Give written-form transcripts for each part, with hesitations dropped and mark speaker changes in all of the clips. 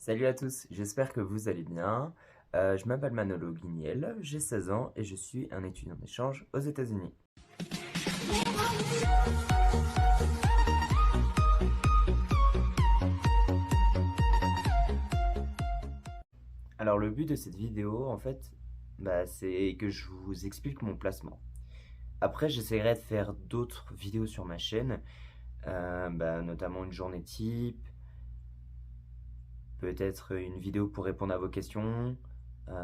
Speaker 1: Salut à tous, j'espère que vous allez bien. Je m'appelle Manolo Guignel, j'ai 16 ans et je suis un étudiant d'échange aux États-Unis. Alors le but de cette vidéo, en fait, c'est que je vous explique mon placement. Après, j'essaierai de faire d'autres vidéos sur ma chaîne, notamment une journée type, peut-être une vidéo pour répondre à vos questions,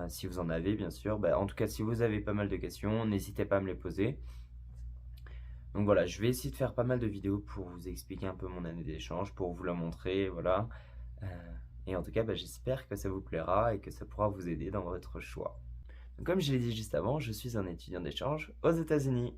Speaker 1: si vous en avez bien sûr. En tout cas, si vous avez pas mal de questions, n'hésitez pas à me les poser. Donc voilà, je vais essayer de faire pas mal de vidéos pour vous expliquer un peu mon année d'échange, pour vous la montrer, voilà. Euh, et en tout cas, j'espère que ça vous plaira et que ça pourra vous aider dans votre choix. Donc, comme je l'ai dit juste avant, je suis un étudiant d'échange aux États-Unis.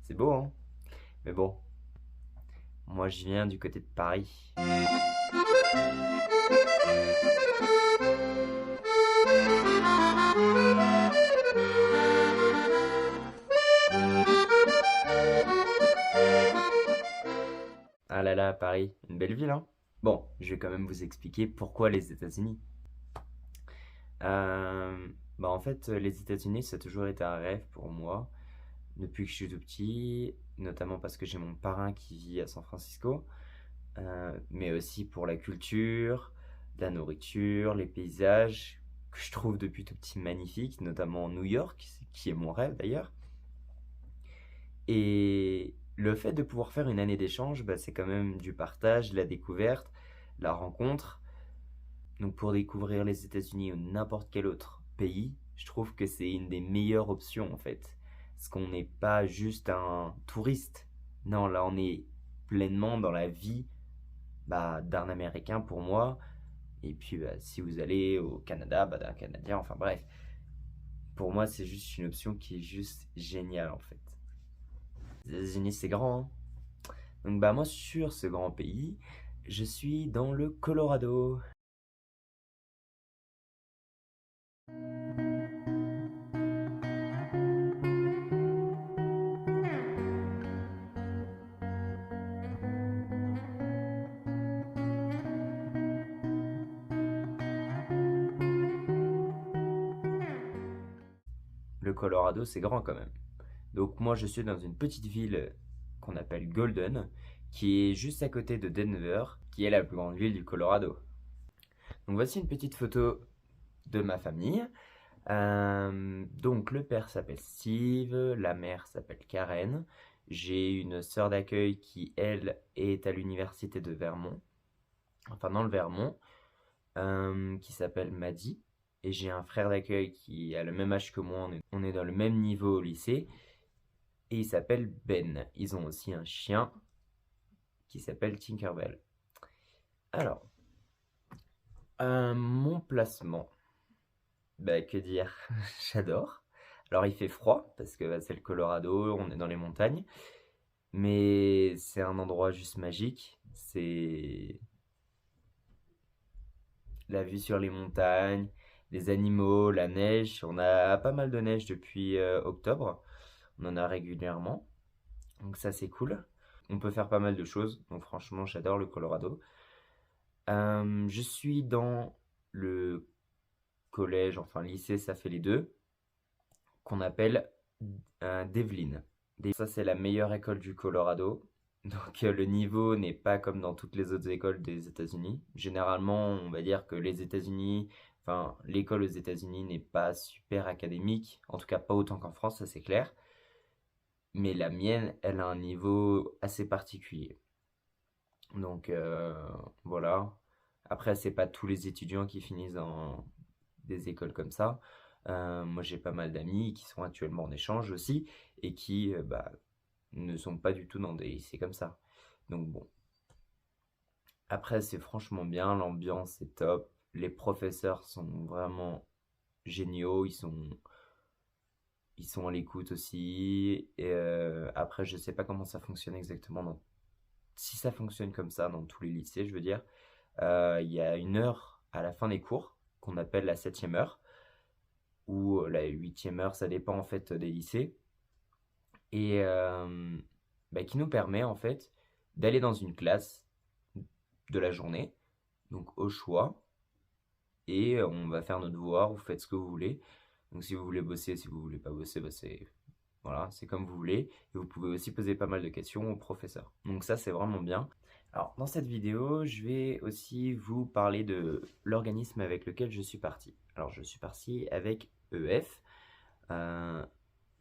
Speaker 1: C'est beau, hein? Mais bon, moi je viens du côté de Paris. Ah là là, Paris, une belle ville, hein? Bon, je vais quand même vous expliquer pourquoi les États-Unis. En fait, les États-Unis, ça a toujours été un rêve pour moi, depuis que je suis tout petit, notamment parce que j'ai mon parrain qui vit à San Francisco, mais aussi pour la culture, la nourriture, les paysages, que je trouve depuis tout petit magnifiques, notamment New York, qui est mon rêve d'ailleurs. Et le fait de pouvoir faire une année d'échange, c'est quand même du partage, de la découverte, la rencontre. Donc pour découvrir les États-Unis ou n'importe quel autre pays, je trouve que c'est une des meilleures options en fait. Parce qu'on n'est pas juste un touriste. Non, là on est pleinement dans la vie d'un Américain pour moi. Et puis si vous allez au Canada, d'un Canadien, enfin bref. Pour moi c'est juste une option qui est juste géniale en fait. Les États-Unis c'est grand, hein. Donc moi sur ce grand pays, je suis dans le Colorado. Le Colorado, c'est grand quand même. Donc moi, je suis dans une petite ville qu'on appelle Golden, qui est juste à côté de Denver, qui est la plus grande ville du Colorado. Donc voici une petite photo de ma famille. Donc le père s'appelle Steve, la mère s'appelle Karen. J'ai une sœur d'accueil qui, elle, est à l'université de Vermont, enfin dans le Vermont, qui s'appelle Maddie. Et j'ai un frère d'accueil qui a le même âge que moi, on est dans le même niveau au lycée. Et il s'appelle Ben. Ils ont aussi un chien qui s'appelle Tinkerbell. Alors, mon placement, que dire? J'adore. Alors il fait froid parce que c'est le Colorado, on est dans les montagnes, mais c'est un endroit juste magique. C'est la vue sur les montagnes, les animaux, la neige. On a pas mal de neige depuis octobre. On en a régulièrement. Donc ça c'est cool. On peut faire pas mal de choses. Donc franchement j'adore le Colorado. Je suis dans le collège, enfin lycée, ça fait les deux, qu'on appelle Devlin. Ça c'est la meilleure école du Colorado. Donc le niveau n'est pas comme dans toutes les autres écoles des États-Unis. Généralement, on va dire que les États-Unis, enfin l'école aux États-Unis n'est pas super académique, en tout cas pas autant qu'en France, ça c'est clair. Mais la mienne, elle a un niveau assez particulier. Donc voilà. Après, c'est pas tous les étudiants qui finissent dans des écoles comme ça. Moi, j'ai pas mal d'amis qui sont actuellement en échange aussi et qui ne sont pas du tout dans des lycées comme ça. Donc bon. Après, c'est franchement bien, l'ambiance est top. Les professeurs sont vraiment géniaux, ils sont à l'écoute aussi. Et après, je sais pas comment ça fonctionne exactement dans si ça fonctionne comme ça dans tous les lycées, je veux dire, il y a une heure à la fin des cours qu'on appelle la 7e heure ou la 8e heure, ça dépend en fait des lycées, et qui nous permet en fait d'aller dans une classe de la journée, donc au choix, et on va faire notre devoir, vous faites ce que vous voulez. Donc si vous voulez bosser, si vous voulez pas bosser, c'est comme vous voulez. Et vous pouvez aussi poser pas mal de questions au professeur. Donc ça, c'est vraiment bien. Alors dans cette vidéo, je vais aussi vous parler de l'organisme avec lequel je suis parti. Alors je suis parti avec EF,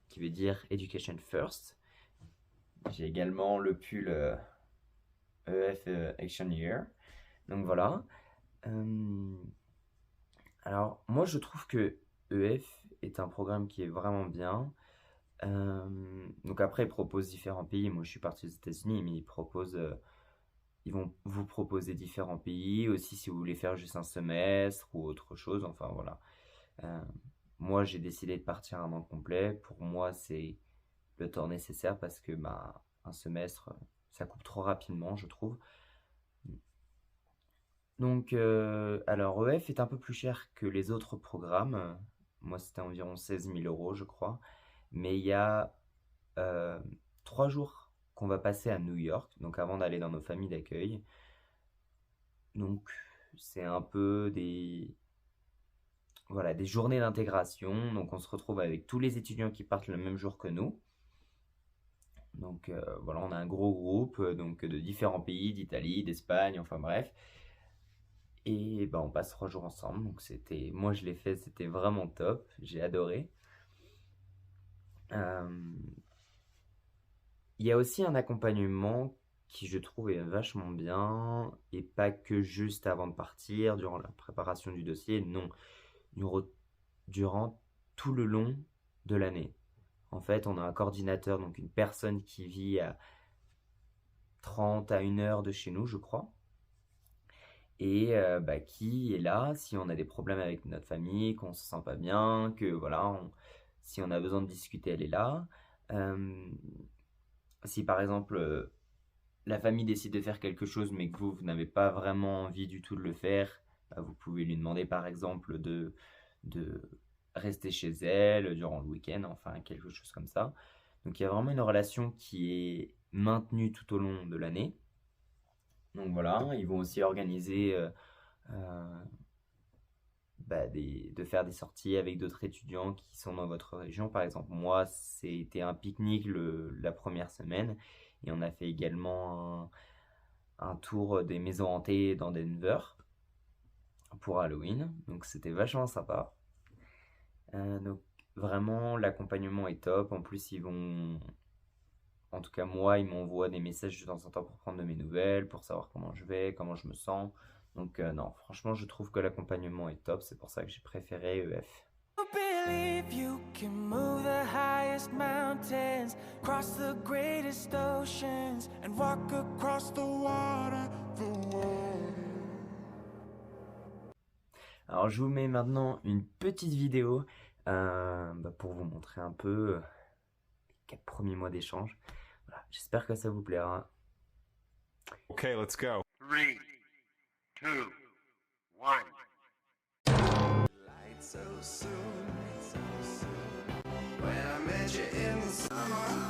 Speaker 1: qui veut dire Education First. J'ai également le pull EF Action Year. Donc voilà. Alors moi je trouve que EF est un programme qui est vraiment bien. Donc après ils proposent différents pays. Moi je suis parti aux États-Unis, mais ils vont vous proposer différents pays aussi si vous voulez faire juste un semestre ou autre chose. Enfin voilà. Moi j'ai décidé de partir un an complet. Pour moi c'est le temps nécessaire parce que un semestre ça coupe trop rapidement, je trouve. Donc, alors EF est un peu plus cher que les autres programmes. Moi, c'était environ 16 000 euros, je crois. Mais il y a 3 jours qu'on va passer à New York, donc avant d'aller dans nos familles d'accueil. Donc, c'est un peu voilà, des journées d'intégration. Donc, on se retrouve avec tous les étudiants qui partent le même jour que nous. Donc, voilà, on a un gros groupe donc, de différents pays, d'Italie, d'Espagne, enfin bref. Et on passe 3 jours ensemble, donc moi je l'ai fait, c'était vraiment top, j'ai adoré. Il y a aussi un accompagnement qui je trouve est vachement bien, et pas que juste avant de partir, durant la préparation du dossier, non, durant tout le long de l'année. En fait, on a un coordinateur, donc une personne qui vit à 30 à 1 heure de chez nous, je crois. Et qui est là si on a des problèmes avec notre famille, qu'on se sent pas bien, que voilà, si on a besoin de discuter, elle est là. Si par exemple la famille décide de faire quelque chose mais que vous n'avez pas vraiment envie du tout de le faire, vous pouvez lui demander par exemple de rester chez elle durant le week-end, enfin quelque chose comme ça. Donc il y a vraiment une relation qui est maintenue tout au long de l'année. Donc voilà, ils vont aussi organiser de faire des sorties avec d'autres étudiants qui sont dans votre région. Par exemple, moi, c'était un pique-nique la première semaine, et on a fait également un tour des maisons hantées dans Denver pour Halloween. Donc c'était vachement sympa. Donc vraiment, l'accompagnement est top. En plus, en tout cas moi, ils m'envoient des messages de temps en temps pour prendre de mes nouvelles, pour savoir comment je vais, comment je me sens. Donc non, franchement, je trouve que l'accompagnement est top. C'est pour ça que j'ai préféré EF. Believe you can move the highest mountains, cross the greatest oceans, and walk across the water, Alors je vous mets maintenant une petite vidéo pour vous montrer un peu les 4 premiers mois d'échange. Voilà, j'espère que ça vous plaira.
Speaker 2: Ok, let's go. 3, 2, 1. Light so soon, when I met you in the summer.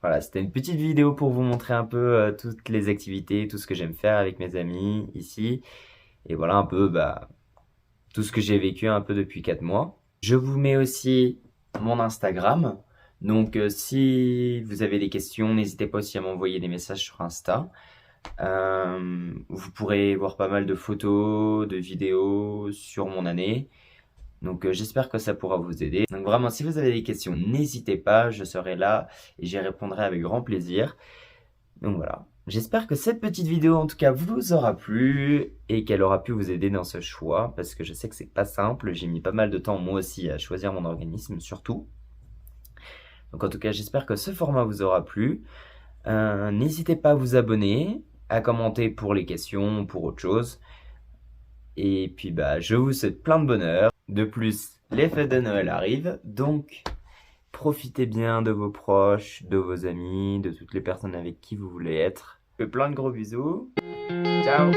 Speaker 1: Voilà, c'était une petite vidéo pour vous montrer un peu toutes les activités, tout ce que j'aime faire avec mes amis ici. Et voilà un peu tout ce que j'ai vécu un peu depuis 4 mois. Je vous mets aussi mon Instagram. Donc si vous avez des questions, n'hésitez pas aussi à m'envoyer des messages sur Insta. Vous pourrez voir pas mal de photos, de vidéos sur mon année. Donc j'espère que ça pourra vous aider. Donc vraiment, si vous avez des questions, n'hésitez pas, je serai là et j'y répondrai avec grand plaisir. Donc voilà. J'espère que cette petite vidéo en tout cas vous aura plu et qu'elle aura pu vous aider dans ce choix parce que je sais que c'est pas simple, j'ai mis pas mal de temps moi aussi à choisir mon organisme surtout. Donc en tout cas j'espère que ce format vous aura plu. N'hésitez pas à vous abonner, à commenter pour les questions, pour autre chose. Et puis je vous souhaite plein de bonheur. De plus, les fêtes de Noël arrivent, donc profitez bien de vos proches, de vos amis, de toutes les personnes avec qui vous voulez être. Plein de gros bisous. Ciao.